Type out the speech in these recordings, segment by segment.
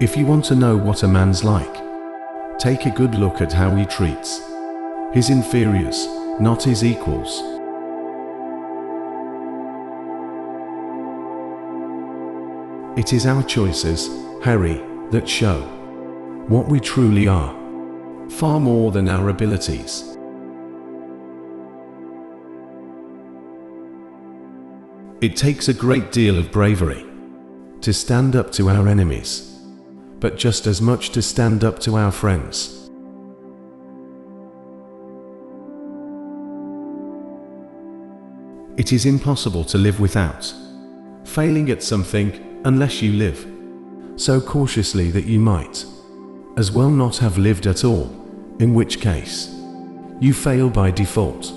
If you want to know what a man's like, take a good look at how he treats his inferiors, not his equals. It is our choices, Harry, that show what we truly are, far more than our abilities. It takes a great deal of bravery to stand up to our enemies, but just as much to stand up to our friends. It is impossible to live without failing at something unless you live so cautiously that you might as well not have lived at all, in which case you fail by default.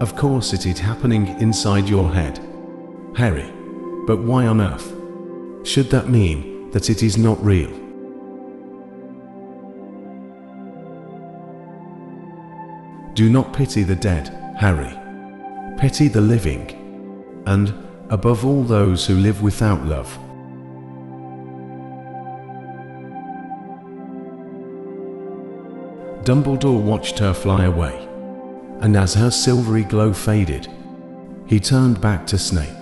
Of course it is happening inside your head, Harry, but why on earth should that mean that it is not real? Do not pity the dead, Harry. Pity the living, and, above all, those who live without love. Dumbledore watched her fly away, and as her silvery glow faded, he turned back to Snape,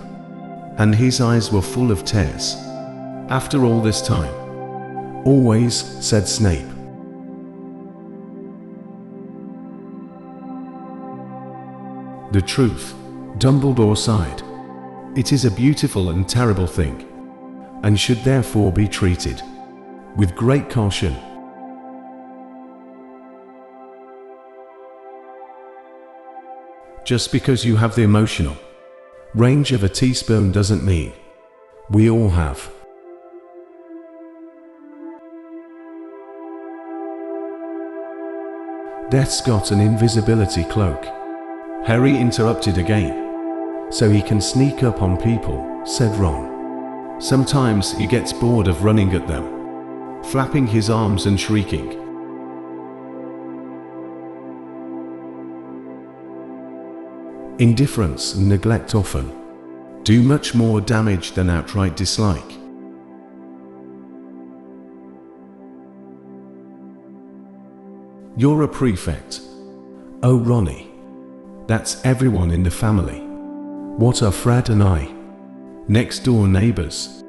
and his eyes were full of tears. After all this time? Always, said Snape. The truth, Dumbledore sighed. It is a beautiful and terrible thing, and should therefore be treated with great caution. Just because you have the emotional range of a teaspoon doesn't mean we all have. Death's got an invisibility cloak, Harry interrupted again. So he can sneak up on people, said Ron. Sometimes he gets bored of running at them, flapping his arms and shrieking. Indifference and neglect often do much more damage than outright dislike. You're a prefect. Oh, Ronnie. That's everyone in the family. What are Fred and I? Next door neighbors.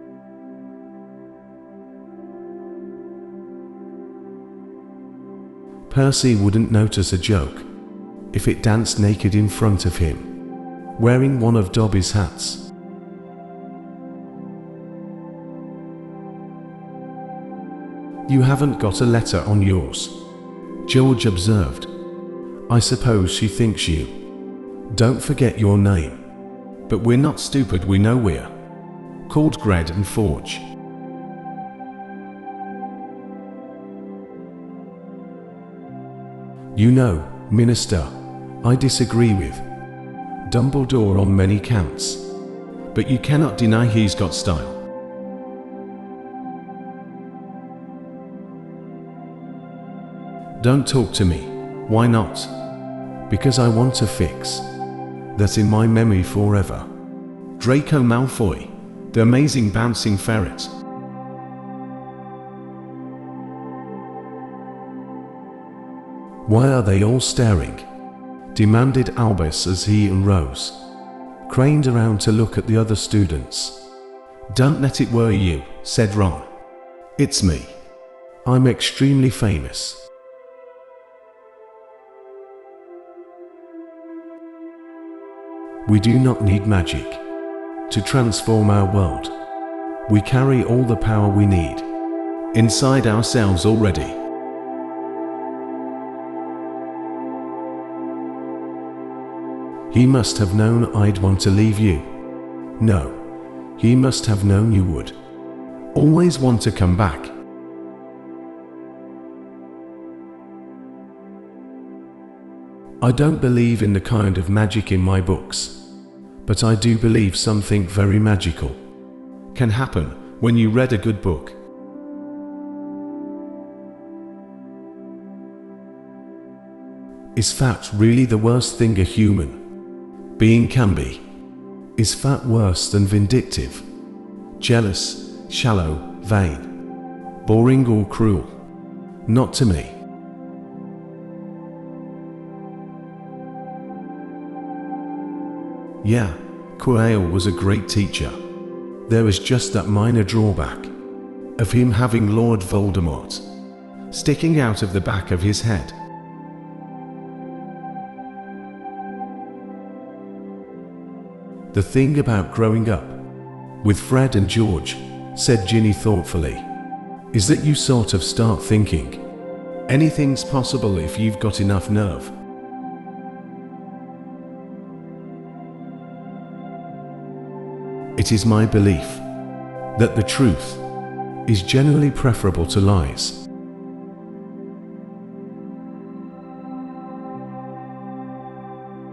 Percy wouldn't notice a joke if it danced naked in front of him, wearing one of Dobby's hats. You haven't got a letter on yours, George observed. I suppose she thinks you don't forget your name. But we're not stupid, we know we're called Gred and Forge. You know, Minister, I disagree with Dumbledore on many counts, but you cannot deny he's got style. Don't talk to me. Why not? Because I want to fix that in my memory forever. Draco Malfoy, the amazing bouncing ferret. Why are they all staring? Demanded Albus as he and Rose craned around to look at the other students. Don't let it worry you, said Ron. It's me. I'm extremely famous. We do not need magic to transform our world. We carry all the power we need inside ourselves already. He must have known I'd want to leave you. No, he must have known you would always want to come back. I don't believe in the kind of magic in my books, but I do believe something very magical can happen when you read a good book. Is fat really the worst thing a human being can be? Is fat worse than vindictive? Jealous, shallow, vain, boring or cruel? Not to me. Yeah, Karya was a great teacher. There was just that minor drawback of him having Lord Voldemort sticking out of the back of his head. The thing about growing up with Fred and George, said Ginny thoughtfully, is that you sort of start thinking anything's possible if you've got enough nerve. It is my belief that the truth is generally preferable to lies.